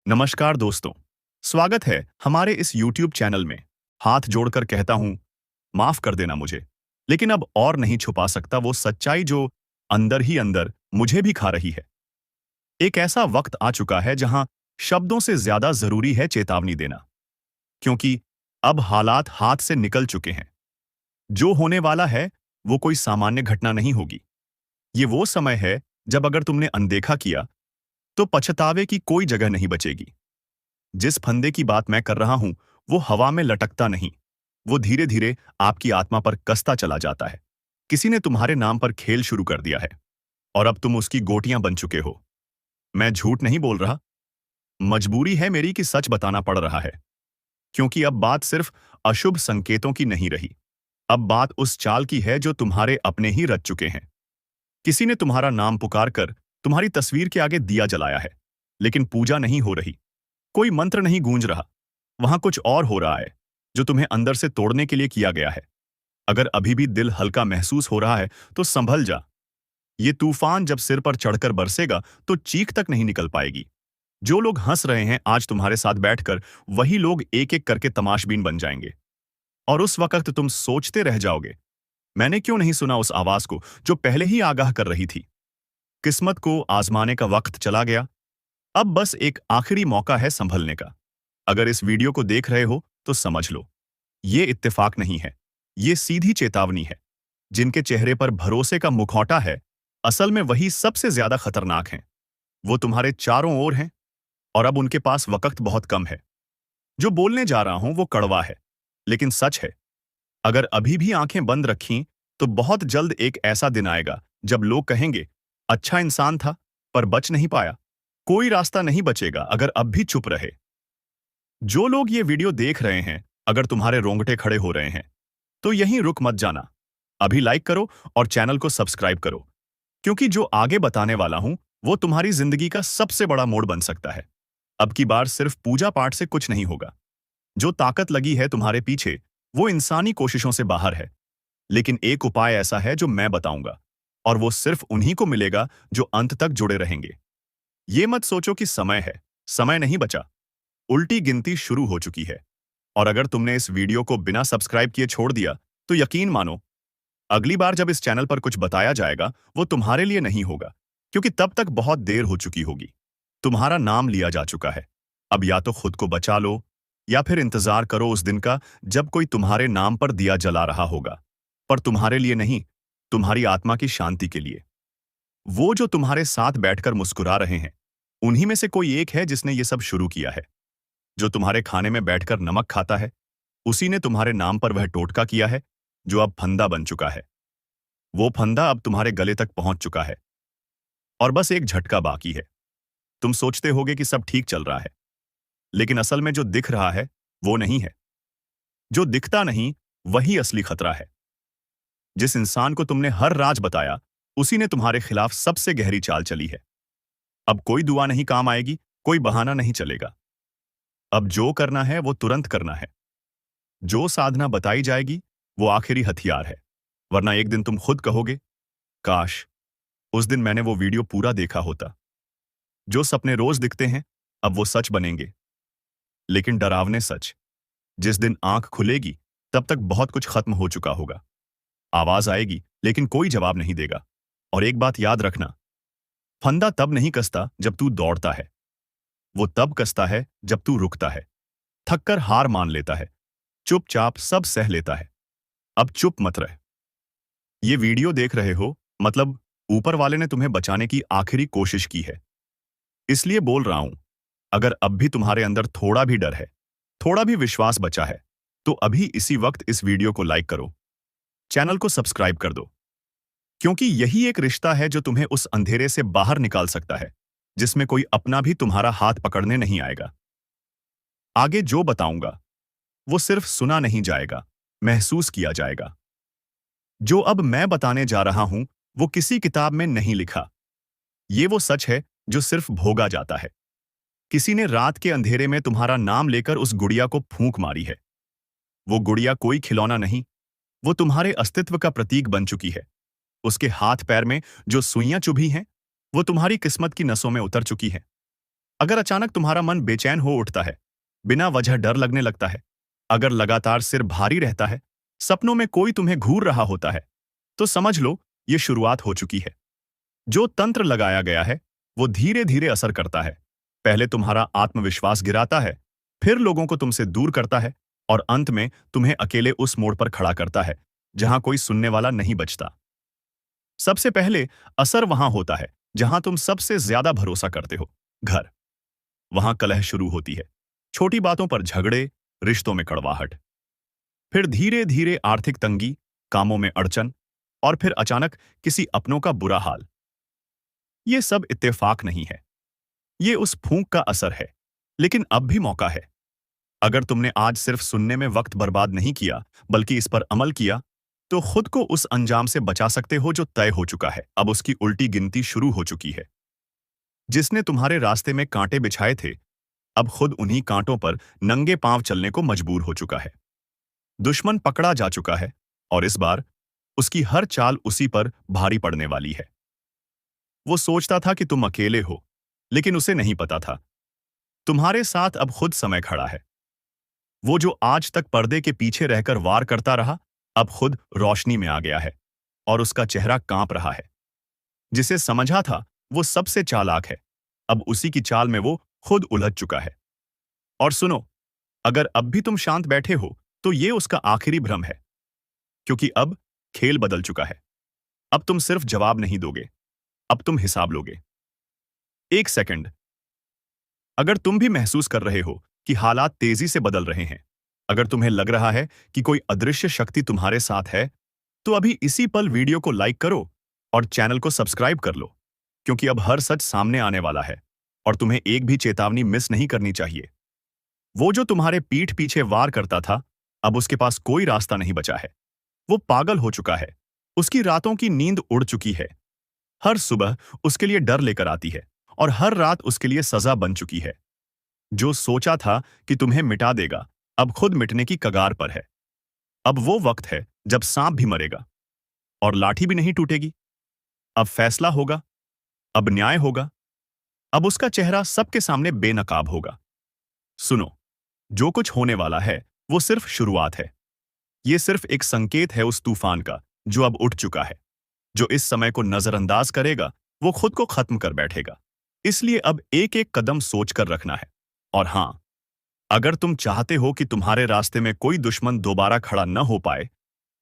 नमस्कार दोस्तों। स्वागत है हमारे इस YouTube चैनल में। हाथ जोड़कर कहता हूं, माफ कर देना मुझे, लेकिन अब और नहीं छुपा सकता वो सच्चाई जो अंदर ही अंदर मुझे भी खा रही है। एक ऐसा वक्त आ चुका है जहां शब्दों से ज्यादा जरूरी है चेतावनी देना, क्योंकि अब हालात हाथ से निकल चुके हैं। जो होने वाला है वो कोई सामान्य घटना नहीं होगी। ये वो समय है जब अगर तुमने अनदेखा किया तो पछतावे की कोई जगह नहीं बचेगी। जिस फंदे की बात मैं कर रहा हूं वो हवा में लटकता नहीं, वो धीरे धीरे आपकी आत्मा पर कसता चला जाता है। किसी ने तुम्हारे नाम पर खेल शुरू कर दिया है और अब तुम उसकी गोटियां बन चुके हो। मैं झूठ नहीं बोल रहा, मजबूरी है मेरी कि सच बताना पड़ रहा है, क्योंकि अब बात सिर्फ अशुभ संकेतों की नहीं रही। अब बात उस चाल की है जो तुम्हारे अपने ही रच चुके हैं। किसी ने तुम्हारा नाम पुकार कर तुम्हारी तस्वीर के आगे दिया जलाया है, लेकिन पूजा नहीं हो रही, कोई मंत्र नहीं गूंज रहा। वहां कुछ और हो रहा है जो तुम्हें अंदर से तोड़ने के लिए किया गया है। अगर अभी भी दिल हल्का महसूस हो रहा है तो संभल जा। ये तूफान जब सिर पर चढ़कर बरसेगा तो चीख तक नहीं निकल पाएगी। जो लोग हंस रहे हैं आज तुम्हारे साथ बैठकर, वही लोग एक एक करके तमाशबीन बन जाएंगे। और उस वक्त तुम सोचते रह जाओगे, मैंने क्यों नहीं सुना उस आवाज को जो पहले ही आगाह कर रही थी। किस्मत को आजमाने का वक्त चला गया। अब बस एक आखिरी मौका है संभलने का। अगर इस वीडियो को देख रहे हो तो समझ लो, ये इत्तेफाक नहीं है, ये सीधी चेतावनी है। जिनके चेहरे पर भरोसे का मुखौटा है, असल में वही सबसे ज्यादा खतरनाक हैं। वो तुम्हारे चारों ओर हैं और अब उनके पास वक्त बहुत कम है। जो बोलने जा रहा हूं वो कड़वा है, लेकिन सच है। अगर अभी भी आंखें बंद रखीं तो बहुत जल्द एक ऐसा दिन आएगा जब लोग कहेंगे, अच्छा इंसान था पर बच नहीं पाया। कोई रास्ता नहीं बचेगा अगर अब भी चुप रहे। जो लोग ये वीडियो देख रहे हैं, अगर तुम्हारे रोंगटे खड़े हो रहे हैं तो यहीं रुक मत जाना। अभी लाइक करो और चैनल को सब्सक्राइब करो, क्योंकि जो आगे बताने वाला हूं वो तुम्हारी जिंदगी का सबसे बड़ा मोड़ बन सकता है। अब की बार सिर्फ पूजा पाठ से कुछ नहीं होगा। जो ताकत लगी है तुम्हारे पीछे वो इंसानी कोशिशों से बाहर है, लेकिन एक उपाय ऐसा है जो मैं बताऊंगा, और वो सिर्फ उन्हीं को मिलेगा जो अंत तक जुड़े रहेंगे। ये मत सोचो कि समय है, समय नहीं बचा। उल्टी गिनती शुरू हो चुकी है। और अगर तुमने इस वीडियो को बिना सब्सक्राइब किए छोड़ दिया तो यकीन मानो, अगली बार जब इस चैनल पर कुछ बताया जाएगा वो तुम्हारे लिए नहीं होगा, क्योंकि तब तक बहुत देर हो चुकी होगी। तुम्हारा नाम लिया जा चुका है। अब या तो खुद को बचा लो या फिर इंतजार करो उस दिन का जब कोई तुम्हारे नाम पर दिया जला रहा होगा, पर तुम्हारे लिए नहीं, तुम्हारी आत्मा की शांति के लिए। वो जो तुम्हारे साथ बैठकर मुस्कुरा रहे हैं, उन्हीं में से कोई एक है जिसने ये सब शुरू किया है। जो तुम्हारे खाने में बैठकर नमक खाता है, उसी ने तुम्हारे नाम पर वह टोटका किया है जो अब फंदा बन चुका है। वो फंदा अब तुम्हारे गले तक पहुंच चुका है और बस एक झटका बाकी है। तुम सोचते होगे कि सब ठीक चल रहा है, लेकिन असल में जो दिख रहा है वो नहीं है। जो दिखता नहीं वही असली खतरा है। जिस इंसान को तुमने हर राज बताया, उसी ने तुम्हारे खिलाफ सबसे गहरी चाल चली है। अब कोई दुआ नहीं काम आएगी, कोई बहाना नहीं चलेगा। अब जो करना है वो तुरंत करना है। जो साधना बताई जाएगी वो आखिरी हथियार है, वरना एक दिन तुम खुद कहोगे, काश उस दिन मैंने वो वीडियो पूरा देखा होता। जो सपने रोज दिखते हैं अब वो सच बनेंगे, लेकिन डरावने सच। जिस दिन आंख खुलेगी तब तक बहुत कुछ खत्म हो चुका होगा। आवाज आएगी लेकिन कोई जवाब नहीं देगा। और एक बात याद रखना, फंदा तब नहीं कसता जब तू दौड़ता है, वो तब कसता है जब तू रुकता है, थककर हार मान लेता है, चुपचाप सब सह लेता है। अब चुप मत रह। ये वीडियो देख रहे हो मतलब ऊपर वाले ने तुम्हें बचाने की आखिरी कोशिश की है। इसलिए बोल रहा हूं, अगर अब भी तुम्हारे अंदर थोड़ा भी डर है, थोड़ा भी विश्वास बचा है, तो अभी इसी वक्त इस वीडियो को लाइक करो, चैनल को सब्सक्राइब कर दो, क्योंकि यही एक रिश्ता है जो तुम्हें उस अंधेरे से बाहर निकाल सकता है जिसमें कोई अपना भी तुम्हारा हाथ पकड़ने नहीं आएगा। आगे जो बताऊंगा वो सिर्फ सुना नहीं जाएगा, महसूस किया जाएगा। जो अब मैं बताने जा रहा हूं वो किसी किताब में नहीं लिखा। ये वो सच है जो सिर्फ भोगा जाता है। किसी ने रात के अंधेरे में तुम्हारा नाम लेकर उस गुड़िया को फूंक मारी है। वो गुड़िया कोई खिलौना नहीं, वो तुम्हारे अस्तित्व का प्रतीक बन चुकी है। उसके हाथ पैर में जो सुइयां चुभी हैं वो तुम्हारी किस्मत की नसों में उतर चुकी हैं। अगर अचानक तुम्हारा मन बेचैन हो उठता है, बिना वजह डर लगने लगता है, अगर लगातार सिर भारी रहता है, सपनों में कोई तुम्हें घूर रहा होता है, तो समझ लो ये शुरुआत हो चुकी है। जो तंत्र लगाया गया है वो धीरे धीरे असर करता है। पहले तुम्हारा आत्मविश्वास गिराता है, फिर लोगों को तुमसे दूर करता है और अंत में तुम्हें अकेले उस मोड़ पर खड़ा करता है जहां कोई सुनने वाला नहीं बचता। सबसे पहले असर वहां होता है जहां तुम सबसे ज्यादा भरोसा करते हो, घर। वहां कलह शुरू होती है, छोटी बातों पर झगड़े, रिश्तों में कड़वाहट। फिर धीरे धीरे आर्थिक तंगी, कामों में अड़चन, और फिर अचानक किसी अपनों का बुरा हाल। ये सब इत्तेफाक नहीं है, ये उस फूंक का असर है। लेकिन अब भी मौका है। अगर तुमने आज सिर्फ सुनने में वक्त बर्बाद नहीं किया, बल्कि इस पर अमल किया, तो खुद को उस अंजाम से बचा सकते हो जो तय हो चुका है। अब उसकी उल्टी गिनती शुरू हो चुकी है। जिसने तुम्हारे रास्ते में कांटे बिछाए थे, अब खुद उन्हीं कांटों पर नंगे पांव चलने को मजबूर हो चुका है। दुश्मन पकड़ा जा चुका है, और इस बार उसकी हर चाल उसी पर भारी पड़ने वाली है। वो सोचता था कि तुम अकेले हो, लेकिन उसे नहीं पता था तुम्हारे साथ अब खुद समय खड़ा है। वो जो आज तक पर्दे के पीछे रहकर वार करता रहा, अब खुद रोशनी में आ गया है, और उसका चेहरा कांप रहा है। जिसे समझा था वो सबसे चालाक है, अब उसी की चाल में वो खुद उलझ चुका है। और सुनो, अगर अब भी तुम शांत बैठे हो, तो ये उसका आखिरी भ्रम है, क्योंकि अब खेल बदल चुका है। अब तुम सिर्फ जवाब नहीं दोगे, अब तुम हिसाब लोगे। एक सेकंड, अगर तुम भी महसूस कर रहे हो कि हालात तेजी से बदल रहे हैं, अगर तुम्हें लग रहा है कि कोई अदृश्य शक्ति तुम्हारे साथ है, तो अभी इसी पल वीडियो को लाइक करो और चैनल को सब्सक्राइब कर लो, क्योंकि अब हर सच सामने आने वाला है और तुम्हें एक भी चेतावनी मिस नहीं करनी चाहिए। वो जो तुम्हारे पीठ पीछे वार करता था, अब उसके पास कोई रास्ता नहीं बचा है। वो पागल हो चुका है, उसकी रातों की नींद उड़ चुकी है। हर सुबह उसके लिए डर लेकर आती है, और हर रात उसके लिए सजा बन चुकी है। जो सोचा था कि तुम्हें मिटा देगा, अब खुद मिटने की कगार पर है। अब वो वक्त है जब सांप भी मरेगा और लाठी भी नहीं टूटेगी। अब फैसला होगा, अब न्याय होगा, अब उसका चेहरा सबके सामने बेनकाब होगा। सुनो, जो कुछ होने वाला है वो सिर्फ शुरुआत है। ये सिर्फ एक संकेत है उस तूफान का जो अब उठ चुका है। जो इस समय को नजरअंदाज करेगा, वो खुद को खत्म कर बैठेगा। इसलिए अब एक एक कदम सोचकर रखना है। और हां, अगर तुम चाहते हो कि तुम्हारे रास्ते में कोई दुश्मन दोबारा खड़ा न हो पाए,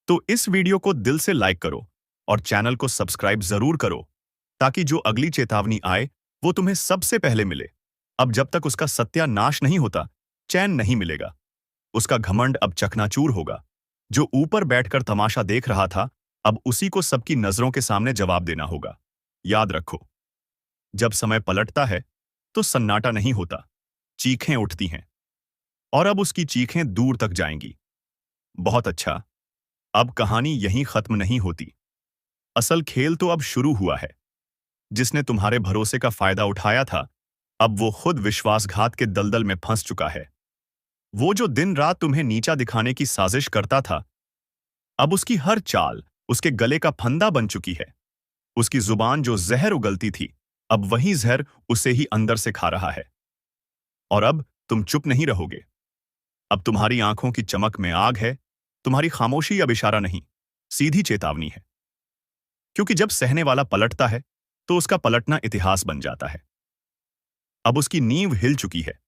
तो इस वीडियो को दिल से लाइक करो और चैनल को सब्सक्राइब जरूर करो, ताकि जो अगली चेतावनी आए वो तुम्हें सबसे पहले मिले। अब जब तक उसका सत्यानाश नहीं होता, चैन नहीं मिलेगा। उसका घमंड अब चकनाचूर होगा। जो ऊपर बैठकर तमाशा देख रहा था, अब उसी को सबकी नजरों के सामने जवाब देना होगा। याद रखो, जब समय पलटता है तो सन्नाटा नहीं होता, चीखें उठती हैं, और अब उसकी चीखें दूर तक जाएंगी। बहुत अच्छा, अब कहानी यहीं खत्म नहीं होती। असल खेल तो अब शुरू हुआ है। जिसने तुम्हारे भरोसे का फायदा उठाया था, अब वो खुद विश्वासघात के दलदल में फंस चुका है। वो जो दिन रात तुम्हें नीचा दिखाने की साजिश करता था, अब उसकी हर चाल उसके गले का फंदा बन चुकी है। उसकी जुबान जो जहर उगलती थी, अब वही जहर उसे ही अंदर से खा रहा है। और अब तुम चुप नहीं रहोगे। अब तुम्हारी आंखों की चमक में आग है। तुम्हारी खामोशी अब इशारा नहीं, सीधी चेतावनी है। क्योंकि जब सहने वाला पलटता है, तो उसका पलटना इतिहास बन जाता है। अब उसकी नींव हिल चुकी है।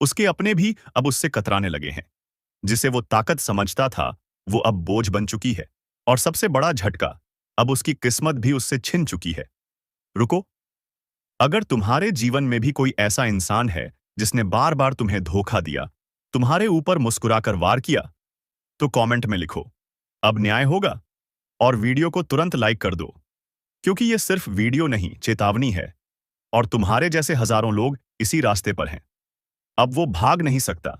उसके अपने भी अब उससे कतराने लगे हैं। जिसे वो ताकत समझता था, वो अब बोझ बन चुकी है। और सबसे बड़ा झटका, अब उसकी किस्मत भी उससे छिन चुकी है। रुको, अगर तुम्हारे जीवन में भी कोई ऐसा इंसान है जिसने बार बार तुम्हें धोखा दिया, तुम्हारे ऊपर मुस्कुराकर वार किया, तो कमेंट में लिखो, अब न्याय होगा। और वीडियो को तुरंत लाइक कर दो, क्योंकि ये सिर्फ वीडियो नहीं, चेतावनी है। और तुम्हारे जैसे हजारों लोग इसी रास्ते पर हैं। अब वो भाग नहीं सकता,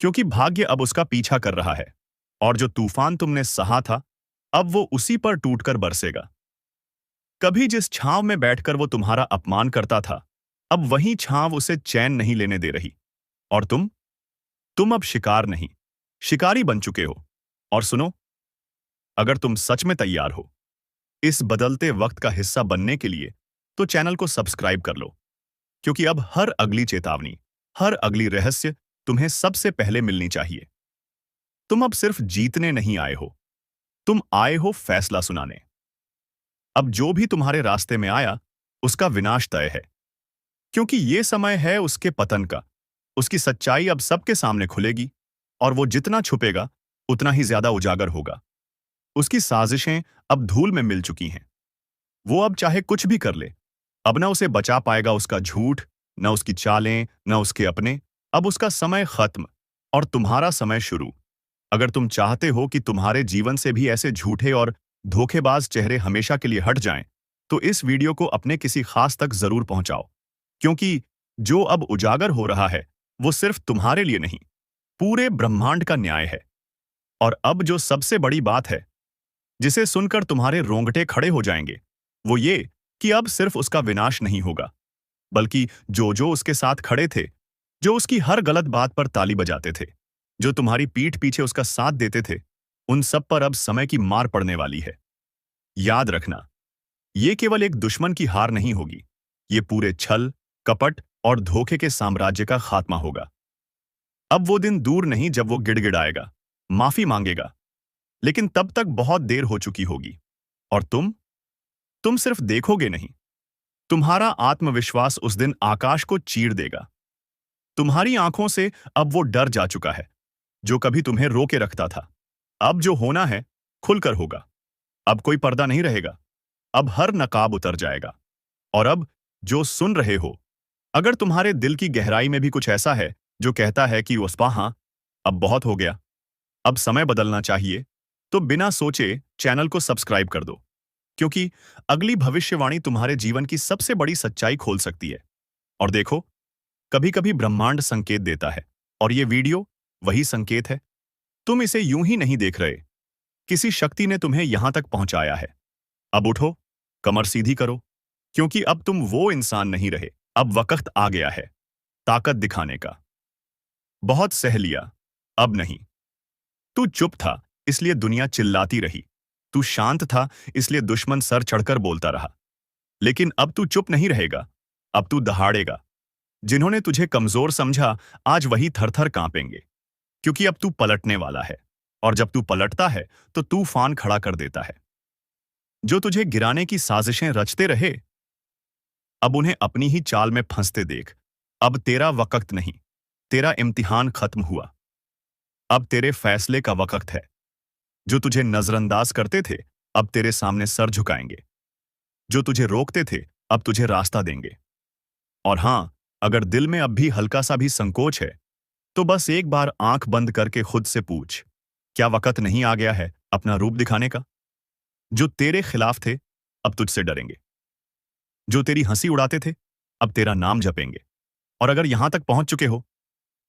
क्योंकि भाग्य अब उसका पीछा कर रहा है। और जो तूफान तुमने सहा था, अब वो उसी पर टूटकर बरसेगा। कभी जिस छांव में बैठकर वो तुम्हारा अपमान करता था, अब वही छांव उसे चैन नहीं लेने दे रही। और तुम अब शिकार नहीं, शिकारी बन चुके हो। और सुनो, अगर तुम सच में तैयार हो इस बदलते वक्त का हिस्सा बनने के लिए, तो चैनल को सब्सक्राइब कर लो क्योंकि अब हर अगली चेतावनी, हर अगली रहस्य तुम्हें सबसे पहले मिलनी चाहिए। तुम अब सिर्फ जीतने नहीं आए हो, तुम आए हो फैसला सुनाने। अब जो भी तुम्हारे रास्ते में आया, उसका विनाश तय है, क्योंकि ये समय है उसके पतन का। उसकी सच्चाई अब सबके सामने खुलेगी, और वो जितना छुपेगा उतना ही ज्यादा उजागर होगा। उसकी साजिशें अब धूल में मिल चुकी हैं। वो अब चाहे कुछ भी कर ले, अब न उसे बचा पाएगा उसका झूठ, न उसकी चालें, न उसके अपने। अब उसका समय खत्म और तुम्हारा समय शुरू। अगर तुम चाहते हो कि तुम्हारे जीवन से भी ऐसे झूठे और धोखेबाज चेहरे हमेशा के लिए हट जाएं, तो इस वीडियो को अपने किसी खास तक जरूर पहुंचाओ, क्योंकि जो अब उजागर हो रहा है वो सिर्फ तुम्हारे लिए नहीं, पूरे ब्रह्मांड का न्याय है। और अब जो सबसे बड़ी बात है, जिसे सुनकर तुम्हारे रोंगटे खड़े हो जाएंगे, वो ये कि अब सिर्फ उसका विनाश नहीं होगा, बल्कि जो जो उसके साथ खड़े थे, जो उसकी हर गलत बात पर ताली बजाते थे, जो तुम्हारी पीठ पीछे उसका साथ देते थे, उन सब पर अब समय की मार पड़ने वाली है। याद रखना, ये केवल एक दुश्मन की हार नहीं होगी, ये पूरे छल, कपट और धोखे के साम्राज्य का खात्मा होगा। अब वो दिन दूर नहीं जब वो गिड़गिड़ाएगा, माफी मांगेगा, लेकिन तब तक बहुत देर हो चुकी होगी। और तुम सिर्फ देखोगे नहीं, तुम्हारा आत्मविश्वास उस दिन आकाश को चीर देगा। तुम्हारी आंखों से अब वो डर जा चुका है, जो कभी तुम्हें रोके रखता था। अब जो होना है, खुलकर होगा। अब कोई पर्दा नहीं रहेगा, अब हर नकाब उतर जाएगा। और अब जो सुन रहे हो, अगर तुम्हारे दिल की गहराई में भी कुछ ऐसा है जो कहता है कि हाँ, अब बहुत हो गया, अब समय बदलना चाहिए, तो बिना सोचे चैनल को सब्सक्राइब कर दो, क्योंकि अगली भविष्यवाणी तुम्हारे जीवन की सबसे बड़ी सच्चाई खोल सकती है। और देखो, कभी कभी ब्रह्मांड संकेत देता है, और ये वीडियो वही संकेत है। तुम इसे यूं ही नहीं देख रहे, किसी शक्ति ने तुम्हें यहां तक पहुंचाया है। अब उठो, कमर सीधी करो, क्योंकि अब तुम वो इंसान नहीं रहे। अब वक्त आ गया है ताकत दिखाने का। बहुत सह लिया, अब नहीं। तू चुप था, इसलिए दुनिया चिल्लाती रही। तू शांत था, इसलिए दुश्मन सर चढ़कर बोलता रहा। लेकिन अब तू चुप नहीं रहेगा, अब तू दहाड़ेगा। जिन्होंने तुझे कमजोर समझा, आज वही थर-थर कांपेंगे, क्योंकि अब तू पलटने वाला है। और जब तू पलटता है, तो तूफान खड़ा कर देता है। जो तुझे गिराने की साजिशें रचते रहे, अब उन्हें अपनी ही चाल में फंसते देख। अब तेरा वक्त नहीं, तेरा इम्तिहान खत्म हुआ। अब तेरे फैसले का वक्त है। जो तुझे नजरअंदाज करते थे, अब तेरे सामने सर झुकाएंगे। जो तुझे रोकते थे, अब तुझे रास्ता देंगे। और हां, अगर दिल में अब भी हल्का सा भी संकोच है, तो बस एक बार आंख बंद करके खुद से पूछ, क्या वक्त नहीं आ गया है अपना रूप दिखाने का? जो तेरे खिलाफ थे, अब तुझसे डरेंगे। जो तेरी हंसी उड़ाते थे, अब तेरा नाम जपेंगे। और अगर यहां तक पहुंच चुके हो,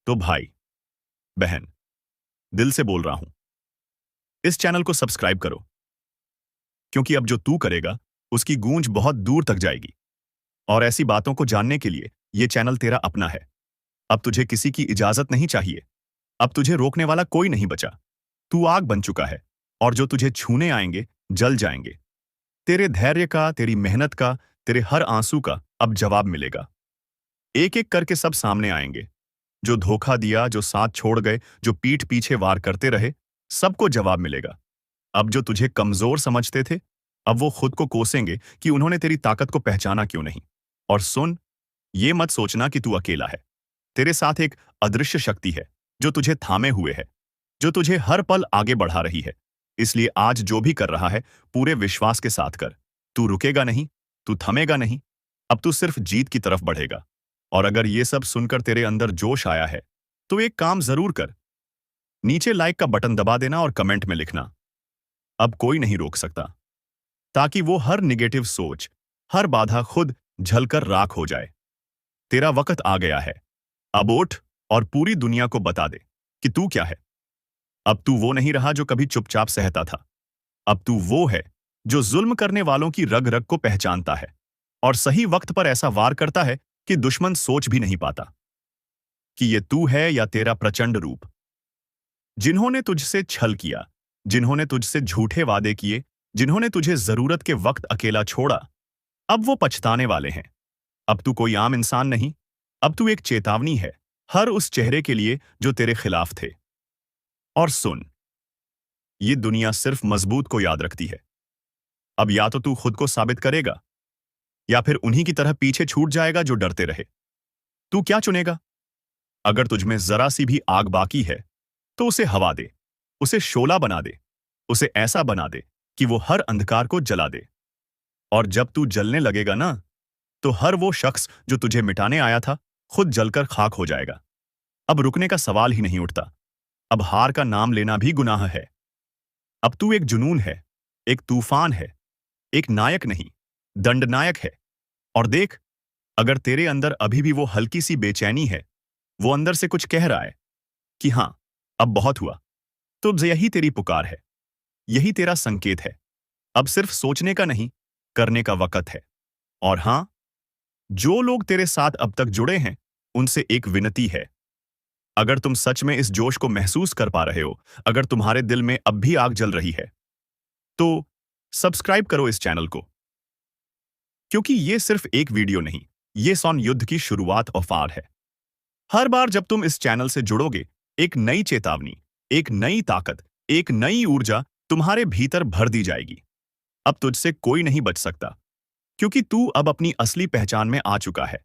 तो भाई, बहन, दिल से बोल रहा हूं, इस चैनल को सब्सक्राइब करो, क्योंकि अब जो तू करेगा, उसकी गूंज बहुत दूर तक जाएगी। और ऐसी बातों को जानने के लिए ये चैनल तेरा अपना है। अब तुझे किसी की इजाजत नहीं चाहिए। अब तुझे रोकने वाला कोई नहीं बचा। तू आग बन चुका है, और जो तुझे छूने आएंगे, जल जाएंगे। तेरे धैर्य का, तेरी मेहनत का, तेरे हर आंसू का अब जवाब मिलेगा। एक एक करके सब सामने आएंगे। जो धोखा दिया, जो साथ छोड़ गए, जो पीठ पीछे वार करते रहे, सबको जवाब मिलेगा। अब जो तुझे कमजोर समझते थे, अब वो खुद को कोसेंगे कि उन्होंने तेरी ताकत को पहचाना क्यों नहीं। और सुन, ये मत सोचना कि तू अकेला है। तेरे साथ एक अदृश्य शक्ति है, जो तुझे थामे हुए है, जो तुझे हर पल आगे बढ़ा रही है। इसलिए आज जो भी कर रहा है, पूरे विश्वास के साथ कर। तू रुकेगा नहीं, तू थमेगा नहीं, अब तू सिर्फ जीत की तरफ बढ़ेगा। और अगर ये सब सुनकर तेरे अंदर जोश आया है, तो एक काम जरूर कर। नीचे लाइक का बटन दबा देना और कमेंट में लिखना, अब कोई नहीं रोक सकता, ताकि वो हर निगेटिव सोच, हर बाधा खुद झलकर राख हो जाए। तेरा वक्त आ गया है। अब उठ और पूरी दुनिया को बता दे कि तू क्या है। अब तू वो नहीं रहा जो कभी चुपचाप सहता था। अब तू वो है जो जुल्म करने वालों की रग रग को पहचानता है, और सही वक्त पर ऐसा वार करता है कि दुश्मन सोच भी नहीं पाता कि ये तू है या तेरा प्रचंड रूप। जिन्होंने तुझसे छल किया, जिन्होंने तुझसे झूठे वादे किए, जिन्होंने तुझे जरूरत के वक्त अकेला छोड़ा, अब वो पछताने वाले हैं। अब तू कोई आम इंसान नहीं, अब तू एक चेतावनी है हर उस चेहरे के लिए जो तेरे खिलाफ थे। और सुन, ये दुनिया सिर्फ मजबूत को याद रखती है। अब या तो तू खुद को साबित करेगा या फिर उन्हीं की तरह पीछे छूट जाएगा जो डरते रहे। तू क्या चुनेगा? अगर तुझमें जरा सी भी आग बाकी है तो उसे हवा दे, उसे शोला बना दे, उसे ऐसा बना दे कि वो हर अंधकार को जला दे। और जब तू जलने लगेगा ना, तो हर वो शख्स जो तुझे मिटाने आया था खुद जलकर खाक हो जाएगा। अब रुकने का सवाल ही नहीं उठता। अब हार का नाम लेना भी गुनाह है। अब तू एक जुनून है, एक तूफान है, एक नायक नहीं, दंडनायक है। और देख, अगर तेरे अंदर अभी भी वो हल्की सी बेचैनी है, वो अंदर से कुछ कह रहा है कि हां, अब बहुत हुआ, तो यही तेरी पुकार है, यही तेरा संकेत है। अब सिर्फ सोचने का नहीं, करने का वक्त है। और हां, जो लोग तेरे साथ अब तक जुड़े हैं, उनसे एक विनती है। अगर तुम सच में इस जोश को महसूस कर पा रहे हो, अगर तुम्हारे दिल में अब भी आग जल रही है, तो सब्सक्राइब करो इस चैनल को। क्योंकि ये सिर्फ एक वीडियो नहीं, ये सौन युद्ध की शुरुआत और फार है। हर बार जब तुम इस चैनल से जुड़ोगे, एक नई चेतावनी, एक नई ताकत, एक नई ऊर्जा तुम्हारे भीतर भर दी जाएगी। अब तुझसे कोई नहीं बच सकता, क्योंकि तू अब अपनी असली पहचान में आ चुका है।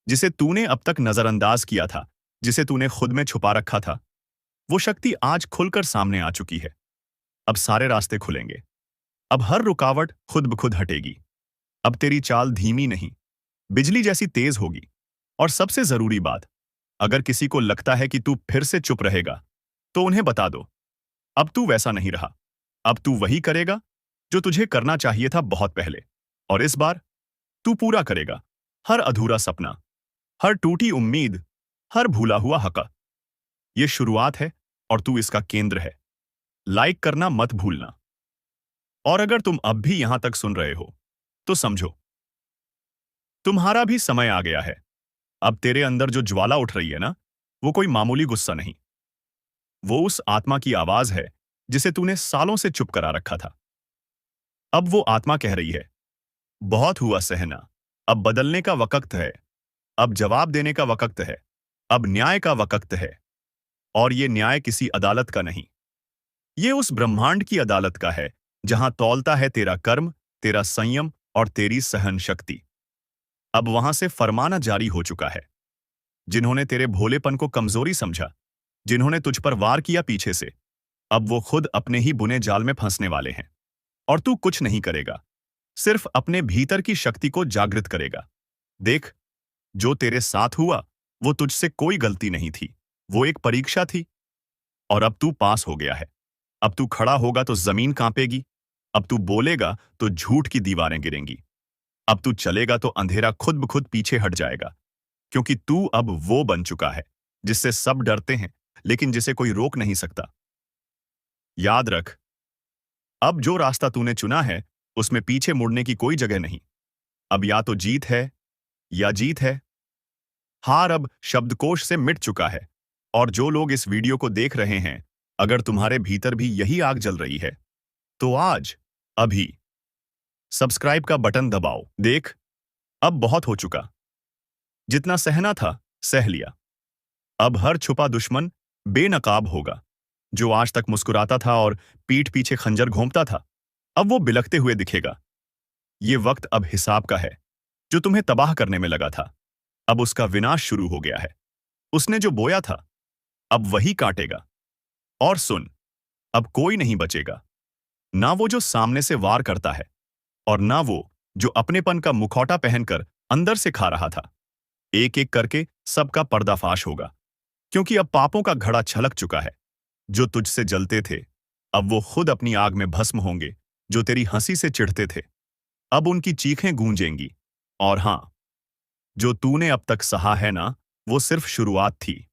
जिसे तूने अब तक नजरअंदाज किया था, जिसे तूने खुद में छुपा रखा था, वो शक्ति आज खुलकर सामने आ चुकी है। अब सारे रास्ते खुलेंगे। अब हर रुकावट खुद ब खुद हटेगी। अब तेरी चाल धीमी नहीं, बिजली जैसी तेज होगी। और सबसे जरूरी बात, अगर किसी को लगता है कि तू फिर से चुप रहेगा, तो उन्हें बता दो, अब तू वैसा नहीं रहा। अब तू वही करेगा जो तुझे करना चाहिए था बहुत पहले। और इस बार तू पूरा करेगा हर अधूरा सपना, हर टूटी उम्मीद, हर भूला हुआ हक। ये शुरुआत है और तू इसका केंद्र है। लाइक करना मत भूलना। और अगर तुम अब भी यहां तक सुन रहे हो, तो समझो, तुम्हारा भी समय आ गया है। अब तेरे अंदर जो ज्वाला उठ रही है ना, वो कोई मामूली गुस्सा नहीं। वो उस आत्मा की आवाज है जिसे तूने सालों से चुप करा रखा था। अब वो आत्मा कह रही है, बहुत हुआ सहना, अब बदलने का वक्त है, अब जवाब देने का वक्त है, अब न्याय का वक्त है। और ये न्याय किसी अदालत का नहीं, ये उस ब्रह्मांड की अदालत का है, जहां तौलता है तेरा कर्म, तेरा संयम और तेरी सहन शक्ति। अब वहां से फरमाना जारी हो चुका है। जिन्होंने तेरे भोलेपन को कमजोरी समझा, जिन्होंने तुझ पर वार किया पीछे से, अब वो खुद अपने ही बुने जाल में फंसने वाले हैं। और तू कुछ नहीं करेगा, सिर्फ अपने भीतर की शक्ति को जागृत करेगा। देख, जो तेरे साथ हुआ, वो तुझसे कोई गलती नहीं थी, वो एक परीक्षा थी। और अब तू पास हो गया है। अब तू खड़ा होगा तो जमीन कांपेगी, अब तू बोलेगा तो झूठ की दीवारें गिरेंगी, अब तू चलेगा तो अंधेरा खुद ब खुद पीछे हट जाएगा। क्योंकि तू अब वो बन चुका है जिससे सब डरते हैं, लेकिन जिसे कोई रोक नहीं सकता। याद रख, अब जो रास्ता तूने चुना है, उसमें पीछे मुड़ने की कोई जगह नहीं। अब या तो जीत है या जीत है। हार अब शब्दकोश से मिट चुका है। और जो लोग इस वीडियो को देख रहे हैं, अगर तुम्हारे भीतर भी यही आग जल रही है, तो आज, अभी, सब्सक्राइब का बटन दबाओ। देख, अब बहुत हो चुका। जितना सहना था, सह लिया। अब हर छुपा दुश्मन बेनकाब होगा। जो आज तक मुस्कुराता था और पीठ पीछे खंजर घोंपता था, अब वो बिलखते हुए दिखेगा। ये वक्त अब हिसाब का है। जो तुम्हें तबाह करने में लगा था, अब उसका विनाश शुरू हो गया है। उसने जो बोया था, अब वही काटेगा। और सुन, अब कोई नहीं बचेगा। ना वो जो सामने से वार करता है, और ना वो जो अपनेपन का मुखौटा पहनकर अंदर से खा रहा था। एक एक करके सबका पर्दाफाश होगा। क्योंकि अब पापों का घड़ा छलक चुका है। जो तुझसे जलते थे, अब वो खुद अपनी आग में भस्म होंगे। जो तेरी हंसी से चिढ़ते थे, अब उनकी चीखें गूंजेंगी। और हां, जो तूने अब तक सहा है ना, वो सिर्फ शुरुआत थी।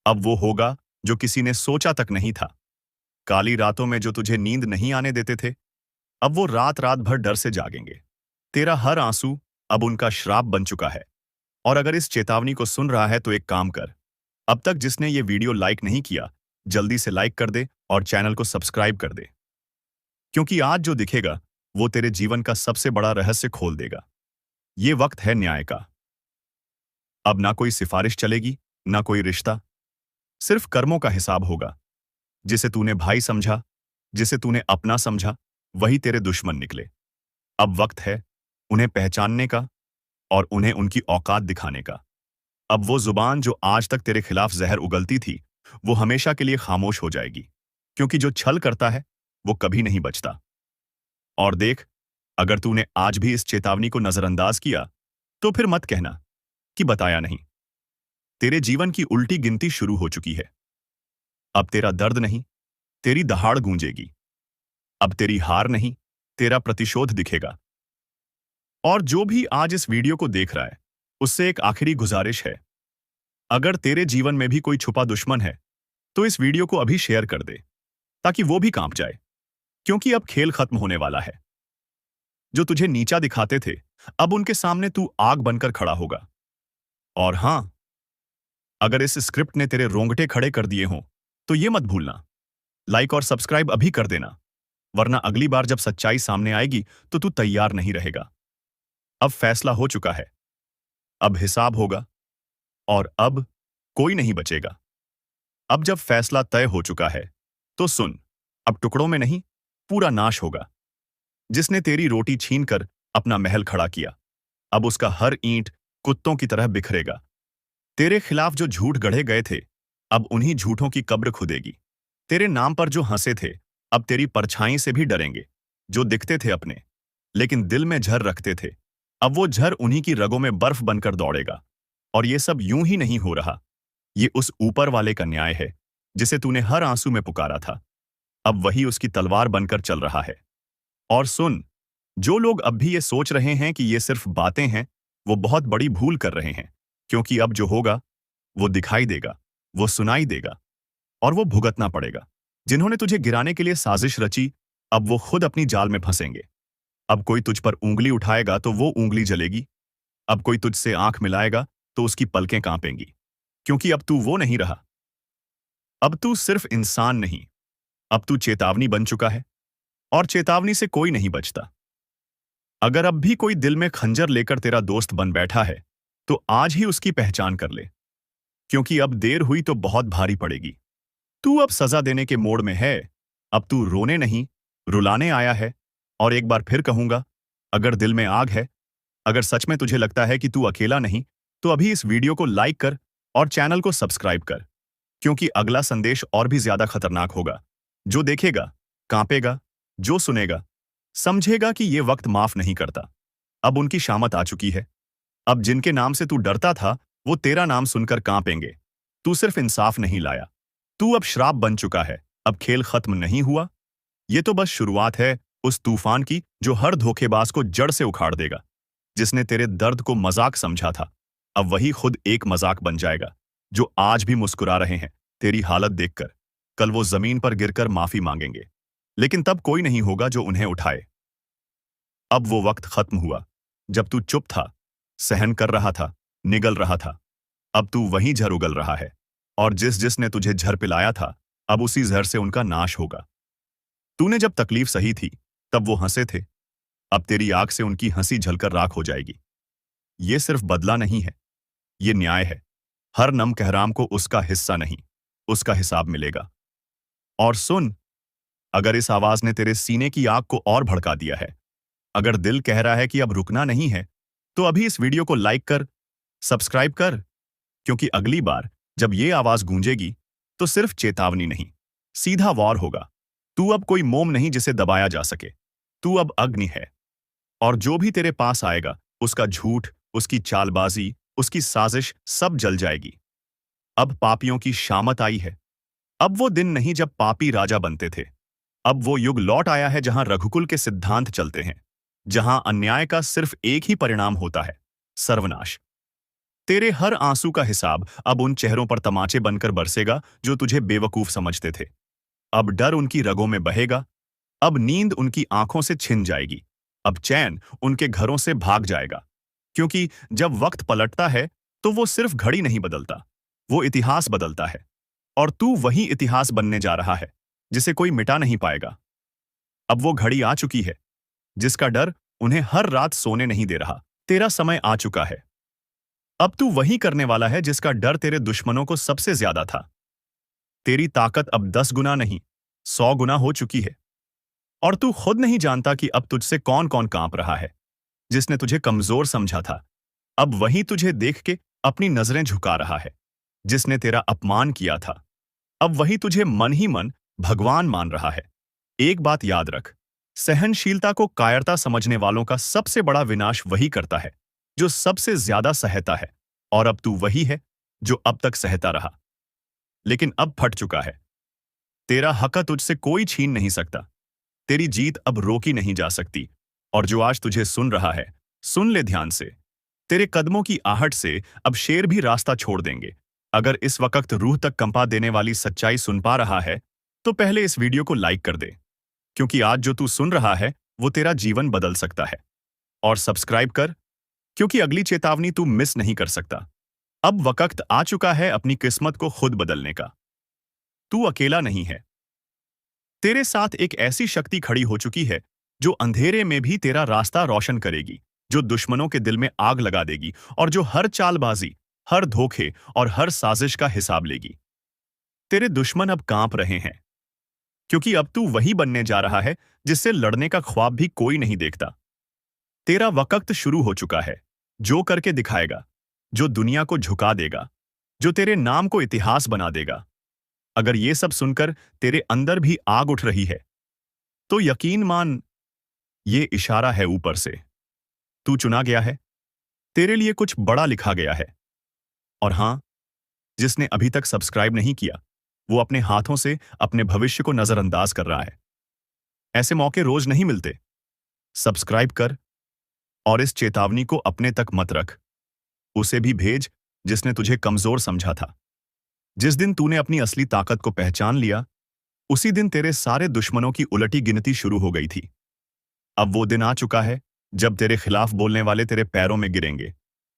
अब वो होगा जो किसी ने सोचा तक नहीं था। काली रातों में जो तुझे नींद नहीं आने देते थे, अब वो रात रात भर डर से जागेंगे। तेरा हर आंसू अब उनका श्राप बन चुका है। और अगर इस चेतावनी को सुन रहा है, तो एक काम कर। अब तक जिसने ये वीडियो लाइक नहीं किया, जल्दी से लाइक कर दे और चैनल को सब्सक्राइब कर दे। क्योंकि आज जो दिखेगा, वो तेरे जीवन का सबसे बड़ा रहस्य खोल देगा। ये वक्त है न्याय का। अब ना कोई सिफारिश चलेगी, ना कोई रिश्ता, सिर्फ कर्मों का हिसाब होगा। जिसे तूने भाई समझा, जिसे तूने अपना समझा, वही तेरे दुश्मन निकले। अब वक्त है उन्हें पहचानने का और उन्हें उनकी औकात दिखाने का। अब वो जुबान जो आज तक तेरे खिलाफ जहर उगलती थी, वो हमेशा के लिए खामोश हो जाएगी। क्योंकि जो छल करता है, वो कभी नहीं बचता। और देख, अगर तूने आज भी इस चेतावनी को नजरअंदाज किया, तो फिर मत कहना कि बताया नहीं। तेरे जीवन की उल्टी गिनती शुरू हो चुकी है। अब तेरा दर्द नहीं, तेरी दहाड़ गूंजेगी। अब तेरी हार नहीं, तेरा प्रतिशोध दिखेगा। और जो भी आज इस वीडियो को देख रहा है, उससे एक आखिरी गुजारिश है। अगर तेरे जीवन में भी कोई छुपा दुश्मन है, तो इस वीडियो को अभी शेयर कर दे, ताकि वो भी कांप जाए। क्योंकि अब खेल खत्म होने वाला है। जो तुझे नीचा दिखाते थे, अब उनके सामने तू आग बनकर खड़ा होगा। और हां, अगर इस स्क्रिप्ट ने तेरे रोंगटे खड़े कर दिए हों, तो ये मत भूलना, लाइक और सब्सक्राइब अभी कर देना। वरना अगली बार जब सच्चाई सामने आएगी, तो तू तैयार नहीं रहेगा। अब फैसला हो चुका है, अब हिसाब होगा, और अब कोई नहीं बचेगा। अब जब फैसला तय हो चुका है, तो सुन, अब टुकड़ों में नहीं, पूरा नाश होगा। जिसने तेरी रोटी छीनकर अपना महल खड़ा किया, अब उसका हर ईंट कुत्तों की तरह बिखरेगा। तेरे खिलाफ जो झूठ गढ़े गए थे, अब उन्हीं झूठों की कब्र खुदेगी। तेरे नाम पर जो हंसे थे, अब तेरी परछाई से भी डरेंगे। जो दिखते थे अपने, लेकिन दिल में झर रखते थे, अब वो झर उन्हीं की रगों में बर्फ बनकर दौड़ेगा। और ये सब यूं ही नहीं हो रहा। ये उस ऊपर वाले का न्याय है, जिसे तूने हर आंसू में पुकारा था। अब वही उसकी तलवार बनकर चल रहा है। और सुन, जो लोग अब भी ये सोच रहे हैं कि ये सिर्फ बातें हैं, वो बहुत बड़ी भूल कर रहे हैं। क्योंकि अब जो होगा, वो दिखाई देगा, वो सुनाई देगा, और वो भुगतना पड़ेगा। जिन्होंने तुझे गिराने के लिए साजिश रची, अब वो खुद अपनी जाल में फंसेंगे। अब कोई तुझ पर उंगली उठाएगा तो वो उंगली जलेगी। अब कोई तुझसे आंख मिलाएगा तो उसकी पलकें कांपेंगी। क्योंकि अब तू वो नहीं रहा। अब तू सिर्फ इंसान नहीं, अब तू चेतावनी बन चुका है। और चेतावनी से कोई नहीं बचता। अगर अब भी कोई दिल में खंजर लेकर तेरा दोस्त बन बैठा है, तो आज ही उसकी पहचान कर ले। क्योंकि अब देर हुई तो बहुत भारी पड़ेगी। तू अब सजा देने के मोड़ में है। अब तू रोने नहीं, रुलाने आया है। और एक बार फिर कहूंगा, अगर दिल में आग है, अगर सच में तुझे लगता है कि तू अकेला नहीं, तो अभी इस वीडियो को लाइक कर और चैनल को सब्सक्राइब कर। क्योंकि अगला संदेश और भी ज्यादा खतरनाक होगा। जो देखेगा, कांपेगा। जो सुनेगा, समझेगा कि ये वक्त माफ नहीं करता। अब उनकी शामत आ चुकी है। अब जिनके नाम से तू डरता था, वो तेरा नाम सुनकर कांपेंगे। तू सिर्फ इंसाफ नहीं लाया, तू अब श्राप बन चुका है। अब खेल खत्म नहीं हुआ। ये तो बस शुरुआत है उस तूफान की, जो हर धोखेबाज को जड़ से उखाड़ देगा। जिसने तेरे दर्द को मजाक समझा था, अब वही खुद एक मजाक बन जाएगा। जो आज भी मुस्कुरा रहे हैं तेरी हालत देखकर, कल वो जमीन पर गिरकर माफी मांगेंगे। लेकिन तब कोई नहीं होगा जो उन्हें उठाए। अब वो वक्त खत्म हुआ, जब तू चुप था, सहन कर रहा था, निगल रहा था। अब तू वहीं झर उगल रहा है। और जिसने तुझे झर पिलाया था, अब उसी जहर से उनका नाश होगा। तूने जब तकलीफ सही थी, तब वो हंसे थे। अब तेरी आंख से उनकी हंसी झलकर राख हो जाएगी। ये सिर्फ बदला नहीं है, ये न्याय है। हर नम कहराम को उसका हिस्सा नहीं, उसका हिसाब मिलेगा। और सुन, अगर इस आवाज ने तेरे सीने की आग को और भड़का दिया है, अगर दिल कह रहा है कि अब रुकना नहीं है, तो अभी इस वीडियो को लाइक कर, सब्सक्राइब कर। क्योंकि अगली बार जब ये आवाज गूंजेगी, तो सिर्फ चेतावनी नहीं, सीधा वार होगा। तू अब कोई मोम नहीं जिसे दबाया जा सके। तू अब अग्नि है। और जो भी तेरे पास आएगा, उसका झूठ, उसकी चालबाजी, उसकी साजिश सब जल जाएगी। अब पापियों की शामत आई है। अब वो दिन नहीं जब पापी राजा बनते थे। अब वो युग लौट आया है जहां रघुकुल के सिद्धांत चलते हैं। जहां अन्याय का सिर्फ एक ही परिणाम होता है, सर्वनाश। तेरे हर आंसू का हिसाब अब उन चेहरों पर तमाचे बनकर बरसेगा जो तुझे बेवकूफ समझते थे। अब डर उनकी रगों में बहेगा। अब नींद उनकी आंखों से छिन जाएगी। अब चैन उनके घरों से भाग जाएगा। क्योंकि जब वक्त पलटता है, तो वो सिर्फ घड़ी नहीं बदलता, वो इतिहास बदलता है। और तू वही इतिहास बनने जा रहा है, जिसे कोई मिटा नहीं पाएगा। अब वो घड़ी आ चुकी है, जिसका डर उन्हें हर रात सोने नहीं दे रहा। तेरा समय आ चुका है। अब तू वही करने वाला है जिसका डर तेरे दुश्मनों को सबसे ज्यादा था। तेरी ताकत अब 10 गुना नहीं, 100 गुना हो चुकी है। और तू खुद नहीं जानता कि अब तुझसे कौन कौन कांप रहा है। जिसने तुझे कमजोर समझा था, अब वही तुझे देख के अपनी नजरें झुका रहा है। जिसने तेरा अपमान किया था, अब वही तुझे मन ही मन भगवान मान रहा है। एक बात याद रख, सहनशीलता को कायरता समझने वालों का सबसे बड़ा विनाश वही करता है जो सबसे ज्यादा सहता है। और अब तू वही है जो अब तक सहता रहा, लेकिन अब फट चुका है। तेरा हक तुझसे कोई छीन नहीं सकता। तेरी जीत अब रोकी नहीं जा सकती। और जो आज तुझे सुन रहा है, सुन ले ध्यान से। तेरे कदमों की आहट से अब शेर भी रास्ता छोड़ देंगे। अगर इस वक्त रूह तक कंपा देने वाली सच्चाई सुन पा रहा है, तो पहले इस वीडियो को लाइक कर दे, क्योंकि आज जो तू सुन रहा है वो तेरा जीवन बदल सकता है। और सब्सक्राइब कर, क्योंकि अगली चेतावनी तू मिस नहीं कर सकता। अब वक्त आ चुका है अपनी किस्मत को खुद बदलने का। तू अकेला नहीं है। तेरे साथ एक ऐसी शक्ति खड़ी हो चुकी है जो अंधेरे में भी तेरा रास्ता रोशन करेगी, जो दुश्मनों के दिल में आग लगा देगी और जो हर चालबाजी, हर धोखे और हर साजिश का हिसाब लेगी। तेरे दुश्मन अब कांप रहे हैं, क्योंकि अब तू वही बनने जा रहा है जिससे लड़ने का ख्वाब भी कोई नहीं देखता। तेरा वक्त शुरू हो चुका है, जो करके दिखाएगा, जो दुनिया को झुका देगा, जो तेरे नाम को इतिहास बना देगा। अगर ये सब सुनकर तेरे अंदर भी आग उठ रही है, तो यकीन मान, ये इशारा है ऊपर से। तू चुना गया है, तेरे लिए कुछ बड़ा लिखा गया है। और हां, जिसने अभी तक सब्सक्राइब नहीं किया, वो अपने हाथों से अपने भविष्य को नजरअंदाज कर रहा है। ऐसे मौके रोज नहीं मिलते। सब्सक्राइब कर और इस चेतावनी को अपने तक मत रख। उसे भी भेज जिसने तुझे कमजोर समझा था। जिस दिन तूने अपनी असली ताकत को पहचान लिया, उसी दिन तेरे सारे दुश्मनों की उलटी गिनती शुरू हो गई थी। अब वो दिन आ चुका है जब तेरे खिलाफ बोलने वाले तेरे पैरों में गिरेंगे,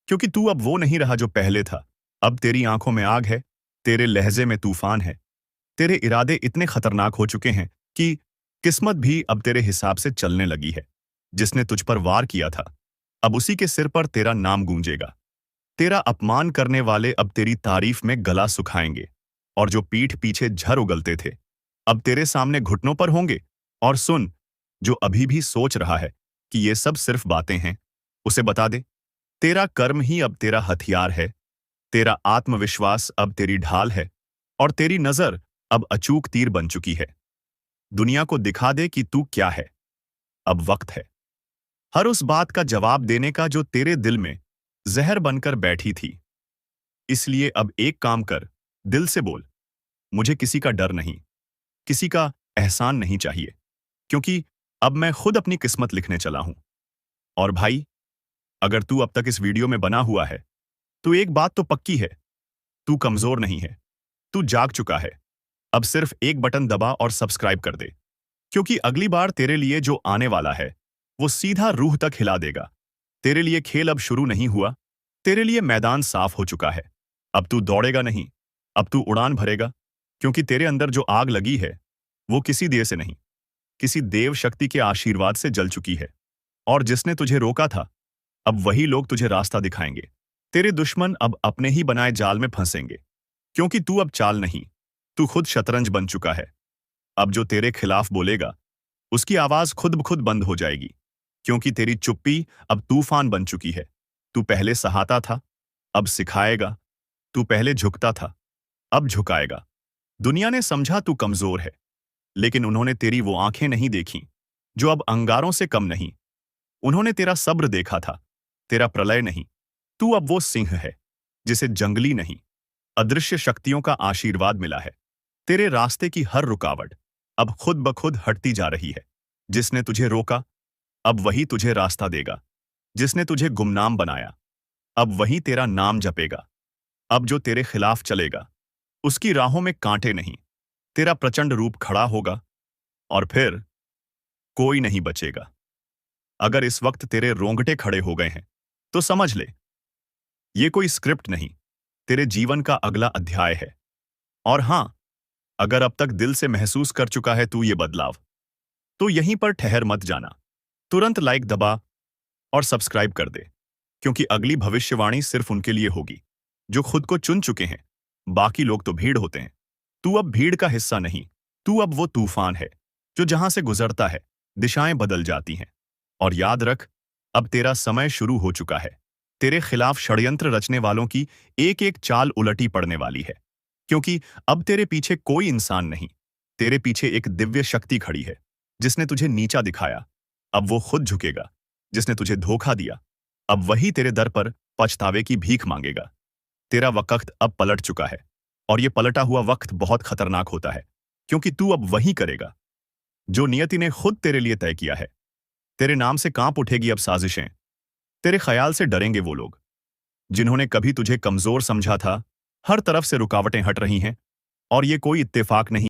क्योंकि तू अब वो नहीं रहा जो पहले था। अब तेरी आंखों में आग है, तेरे लहजे में तूफान है। तेरे इरादे इतने खतरनाक हो चुके हैं कि किस्मत भी अब तेरे हिसाब से चलने लगी है। जिसने तुझ पर वार किया था, अब उसी के सिर पर तेरा नाम गूंजेगा। तेरा अपमान करने वाले अब तेरी तारीफ में गला सुखाएंगे, और जो पीठ पीछे झर उगलते थे, अब तेरे सामने घुटनों पर होंगे। और सुन, जो अभी भी सोच रहा है कि ये सब सिर्फ बातें हैं, उसे बता दे, तेरा कर्म ही अब तेरा हथियार है। तेरा आत्मविश्वास अब तेरी ढाल है, और तेरी नजर अब अचूक तीर बन चुकी है। दुनिया को दिखा दे कि तू क्या है। अब वक्त है हर उस बात का जवाब देने का जो तेरे दिल में जहर बनकर बैठी थी। इसलिए अब एक काम कर, दिल से बोल, मुझे किसी का डर नहीं, किसी का एहसान नहीं चाहिए, क्योंकि अब मैं खुद अपनी किस्मत लिखने चला हूं। और भाई, अगर तू अब तक इस वीडियो में बना हुआ है, तो एक बात तो पक्की है, तू कमजोर नहीं है, तू जाग चुका है। अब सिर्फ एक बटन दबा और सब्सक्राइब कर दे, क्योंकि अगली बार तेरे लिए जो आने वाला है, वो सीधा रूह तक हिला देगा। तेरे लिए खेल अब शुरू नहीं हुआ, तेरे लिए मैदान साफ हो चुका है। अब तू दौड़ेगा नहीं, अब तू उड़ान भरेगा, क्योंकि तेरे अंदर जो आग लगी है, वो किसी देर से नहीं, किसी देव शक्ति के आशीर्वाद से जल चुकी है। और जिसने तुझे रोका था, अब वही लोग तुझे रास्ता दिखाएंगे। तेरे दुश्मन अब अपने ही बनाए जाल में फंसेंगे, क्योंकि तू अब चाल नहीं, तू खुद शतरंज बन चुका है। अब जो तेरे खिलाफ बोलेगा, उसकी आवाज खुद ब खुद बंद हो जाएगी, क्योंकि तेरी चुप्पी अब तूफान बन चुकी है। तू पहले सहाता था, अब सिखाएगा। तू पहले झुकता था, अब झुकाएगा। दुनिया ने समझा तू कमजोर है, लेकिन उन्होंने तेरी वो आंखें नहीं देखी जो अब अंगारों से कम नहीं। उन्होंने तेरा सब्र देखा था, तेरा प्रलय नहीं। तू अब वो सिंह है जिसे जंगली नहीं, अदृश्य शक्तियों का आशीर्वाद मिला है। तेरे रास्ते की हर रुकावट अब खुद ब खुद हटती जा रही है। जिसने तुझे रोका, अब वही तुझे रास्ता देगा। जिसने तुझे गुमनाम बनाया, अब वही तेरा नाम जपेगा। अब जो तेरे खिलाफ चलेगा, उसकी राहों में कांटे नहीं, तेरा प्रचंड रूप खड़ा होगा, और फिर कोई नहीं बचेगा। अगर इस वक्त तेरे रोंगटे खड़े हो गए हैं, तो समझ ले, ये कोई स्क्रिप्ट नहीं, तेरे जीवन का अगला अध्याय है। और हां, अगर अब तक दिल से महसूस कर चुका है तू ये बदलाव, तो यहीं पर ठहर मत जाना। तुरंत लाइक दबा और सब्सक्राइब कर दे, क्योंकि अगली भविष्यवाणी सिर्फ उनके लिए होगी जो खुद को चुन चुके हैं। बाकी लोग तो भीड़ होते हैं। तू अब भीड़ का हिस्सा नहीं, तू अब वो तूफान है जो जहां से गुजरता है दिशाएं बदल जाती हैं। और याद रख, अब तेरा समय शुरू हो चुका है। तेरे खिलाफ षड्यंत्र रचने वालों की एक एक चाल उलटी पड़ने वाली है, क्योंकि अब तेरे पीछे कोई इंसान नहीं, तेरे पीछे एक दिव्य शक्ति खड़ी है जिसने तुझे नीचा दिखाया। अब वो खुद झुकेगा। जिसने तुझे धोखा दिया, अब वही तेरे दर पर पछतावे की भीख मांगेगा। तेरा वक्त अब पलट चुका है, और ये पलटा हुआ वक्त बहुत खतरनाक होता है, क्योंकि तू अब वही करेगा जो नियति ने खुद तेरे लिए तय किया है। तेरे नाम से कांप उठेगी अब साजिशें। तेरे ख्याल से डरेंगे वो लोग जिन्होंने कभी तुझे कमजोर समझा था। हर तरफ से रुकावटें हट रही हैं, और ये कोई इत्तेफाक नहीं।